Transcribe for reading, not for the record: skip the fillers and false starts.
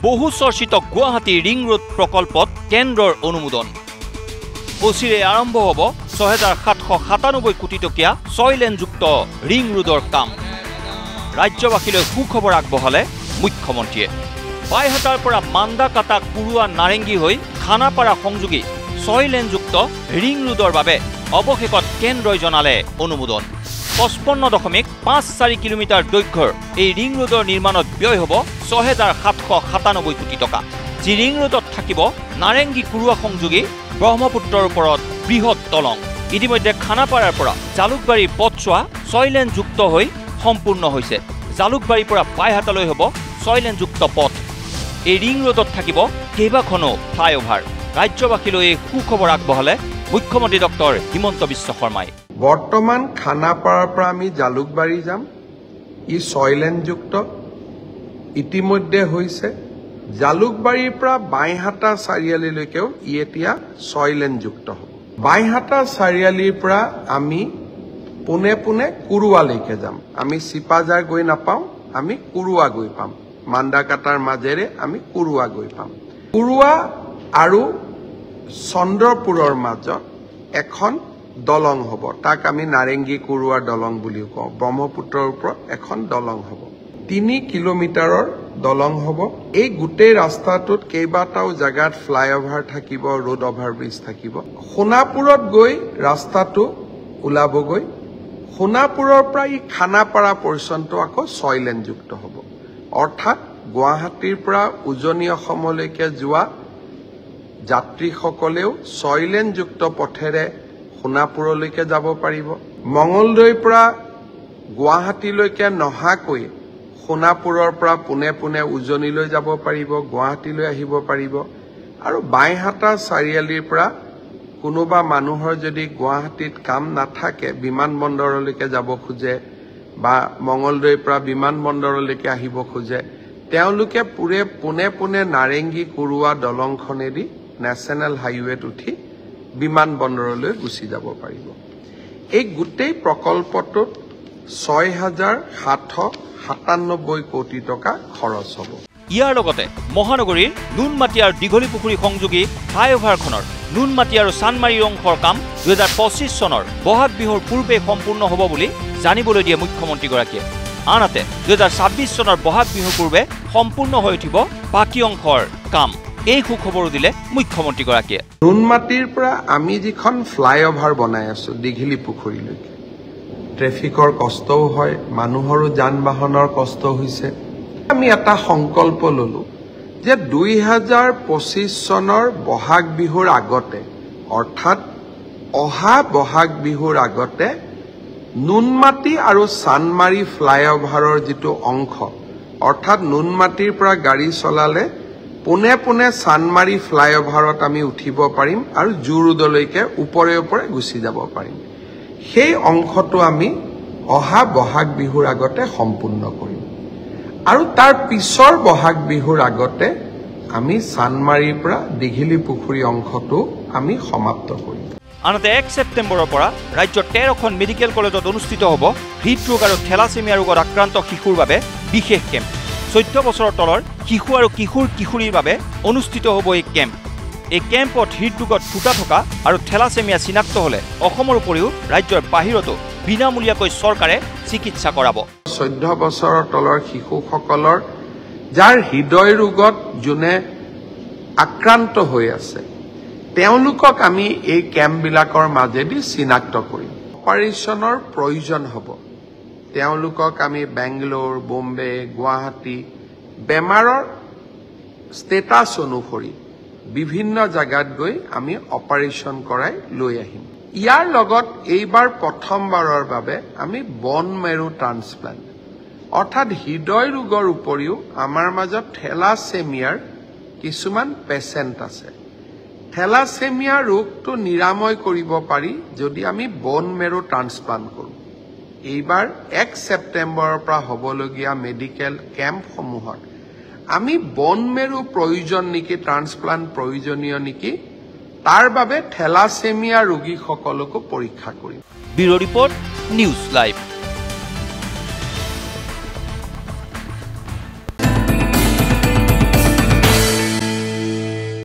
বহু চৰ্চিত Guwahati ring road প্ৰকল্পত কেন্দ্ৰৰ অনুমোদন অচিৰে আৰম্ভ হ'ব ৬,৭৯৭ কোটি টকীয়া ৬ লেনযুক্ত ৰিং ৰোডৰ কাম ৰাজ্যবাসীলৈ সুখবৰ আগবঢ়ালে মুখ্যমন্ত্ৰীয়ে বাইহাটাৰ পৰা মান্দাকাটা কুৰুৱা নাৰেংগী হৈ খানাপাৰা সংযোগী ৬ লেনযুক্ত ৰিং ৰোডৰ বাবে অৱশেষত কেন্দ্ৰই জনালে অনুমোদন ৫৫.৫৪ কিলোমিটাৰ দৈৰ্ঘ্যৰ এই ৰিং ৰোডৰ নিৰ্মাণত ব্যয় হ'ব ৬,৭৯৭ কোটি টকা যি ৰিং ৰোডত থাকিব নাৰেংগী কুৰুৱা সংযোগী ব্ৰহ্মপুত্ৰৰ ওপৰত বৃহৎ দলং ইতিমধ্যে খানাপাৰাৰ পৰা জালুকবাৰীৰ পথছোৱা ৬ লেনযুক্ত হৈ সম্পূৰ্ণ হৈছে জালুকবাৰীৰ পৰা বাইহাটালৈ হ'ব ৬ লেনযুক্ত পথ এই ৰিং ৰোডত থাকিব কেইবাখনো ফ্লাইঅভাৰ ৰাজ্যবাসীলৈ এই সুখবৰ আগবঢ়ালে মুখ্যমন্ত্ৰী ডক্টৰ হিমন্ত বিশ্ব শৰ্মাই বৰ্তমান খানাপাৰাৰ পৰা আমি জালুকবাৰী যাম ই ৬ লেনযুক্ত ইতিমধ্যে হৈছে জালুকবাৰীৰ পৰা বাইহাটা চাৰিআলিলৈকেও ই এতিয়া ৬ লেনযুক্ত হ'ব বাইহাটা চাৰিআলিৰ পৰা আমি পুনে পুনে কুৰুৱালৈকে যাম আমি চিপাজাৰ গৈ নাপাওঁ আমি কুৰুৱা গৈ পাম মান্দাকাটাৰ মাজেৰে আমি কুৰুৱা গৈ পাম কুৰুৱা আৰু চন্দ্ৰপুৰৰ মাজত এখন দলং হ'ব তাক আমি নাৰেংগী কুৰুৱা দলং বুলিও কওঁ ব্ৰহ্মপুত্ৰৰ ওপৰত এখন দলং হ'ব ৩ কিলোমিটাৰৰ দলং হ'ব এই গোটেই ৰাস্তাটোত কেইবাটাও জাগাত ফ্লাইঅভাৰ থাকিব ৰোড অভাৰব্ৰিজ থাকিব সোণাপুৰত গৈ ৰাস্তাটো ওলাবগৈ সোণাপুৰৰ পৰা ই খানাপাৰা পৰ্যন্ত আকৌ ৬ লেনযুক্ত হ'ব অৰ্থাৎ গুৱাহাটীৰ পৰা উজনি অসমলৈকে যোৱা যাত্ৰীসকলেও ৬ লেনযুক্ত পথেৰে সোণাপুৰলৈকে যাব পাৰিব মঙলদৈৰ পৰা গুৱাহাটীলৈকে নহাকৈ সোণাপুৰৰ পৰা পুনে পুনে উজনিলৈ যাব পাৰিব গুৱাহাটীলৈ আহিব পাৰিব আৰু বাইহাটা চাৰিআলিৰ পৰা কোনোবা মানুহৰ যদি গুৱাহাটীত কাম নাথাকে বিমানবন্দৰলৈকে যাব খোজে বা মঙলদৈৰ পৰা বিমানবন্দৰলৈকে আহিব খোজে তেওঁলোকে পুনে পুনে নাৰেংগী কুৰুৱা দলংখনেদি নেশ্যনেল হাইৱেত উঠি বিমানবন্দৰলৈ গুচি যাব পাৰিব এই গোটেই প্ৰকল্পটোত ৬,৭৯৭ কোটি টকা খৰচ হ'ব ইয়াৰ লগতে মহানগৰীৰ নুনমাটি আৰু দীঘলী পুখুৰী সংযোগী ফ্লাইঅভাৰখনৰ নুনমাটি আৰু চানমাৰীৰ অংশৰ কাম ২০২৫ চনৰ বহাগ বিহুৰ পূৰ্বে সম্পূৰ্ণ হ'ব বুলি জানিবলৈ দিয়ে মুখ্যমন্ত্ৰীগৰাকীয়ে আনহাতে ২০২৬ চনৰ বহাগ বিহুৰ পূৰ্বে সম্পূৰ্ণ হৈ উঠিব বাকী অংশৰ কাম এই সুখবৰো দিলে মুখ্যমন্ত্ৰীগৰাকীয়ে নুনমাটিৰ পৰা আমি যিখন ফ্লাইঅভাৰ বনাই আছো দীঘলী পুখুৰীলৈকে ট্ৰেফিকৰ কষ্টও হয় মানুহৰো যান বাহনৰ কষ্ট হৈছে আমি এটা সংকল্প ললো যে ২০২৫ চনৰ বহাগ বিহুৰ আগতে অৰ্থাৎ অহা বহাগ বিহুৰ আগতে নুনমাটি আৰু চানমাৰী ফ্লাইঅভাৰৰ যিটো অংশ অৰ্থাৎ নুনমাটিৰ পৰা গাড়ী চলালে পুনে পুনে চানমাৰী ফ্লাইঅভাৰত আমি উঠিব পাৰিম আৰু জু ৰোডলৈকে ওপৰে ওপৰে গুচি যাব পাৰিম সেই অংশটো আমি অহা বহাগ বিহুৰ আগতে সম্পূৰ্ণ কৰিম আৰু তাৰ পিছৰ বহাগ বিহুৰ আগতে আমি চানমাৰীৰ পৰা দীঘলী পুখুৰী অংশটো আমি সমাপ্ত কৰিম আনহাতে ১ ছেপ্টেম্বৰৰ পৰা ৰাজ্যৰ ১৩খন মেডিকেল কলেজত অনুষ্ঠিত হ'ব হৃদৰোগ আৰু থেলাছেমিয়া ৰোগত আক্ৰান্ত শিশুৰ বাবে বিশেষ কেম্প ১৪ বছৰৰ তলৰ শিশু আৰু কিশোৰীৰ বাবে অনুষ্ঠিত হ'ব এই কেম্প এই কেম্পত হৃদৰোগত ফুটা থকা আৰু থেলাছেমিয়া চিনাক্ত হ'লে অসমৰ উপৰিও ৰাজ্যৰ বাহিৰতো বিনামূলীয়াকৈ চৰকাৰে চিকিৎসা কৰাব ১৪ বছৰৰ তলৰ শিশুসকলৰ যাৰ হৃদয় ৰোগত যোনে আক্ৰান্ত হৈ আছে তেওঁলোকক আমি এই কেম্পবিলাকৰ মাজেদি চিনাক্ত কৰিম অপাৰেশ্যনৰ প্ৰয়োজন হ'ব তেওঁলোকক আমি বেংগলোৰ বোম্বে গুৱাহাটী বেমাৰৰ ষ্টেটাছ অনুসৰি বিভিন্ন জাগাত গৈ আমি অপাৰেশ্যন কৰাই লৈ আহিম ইয়াৰ লগত এইবাৰ প্ৰথমবাৰৰ বাবে আমি বন মেৰু ট্ৰান্সপ্লান্ট অৰ্থাৎ হৃদয় ৰোগৰ উপৰিও আমাৰ মাজত থেলাছেমিয়াৰ কিছুমান পেচেণ্ট আছে থেলাছেমিয়া ৰোগটো নিৰাময় কৰিব পাৰি যদি আমি বন মেৰু ট্ৰান্সপ্লান্ট কৰোঁ এইবাৰ ১ ছেপ্টেম্বৰৰ পৰা হ'বলগীয়া মেডিকেল কেম্পসমূহত আমি বন মেৰু প্ৰয়োজন নেকি ট্ৰান্সপ্লান্ট প্ৰয়োজনীয় নেকি তাৰ বাবে থেলাছেমিয়া ৰোগীসকলকো পৰীক্ষা কৰিম ব্যুৰো ৰিপৰ্ট নিউজ লাইভ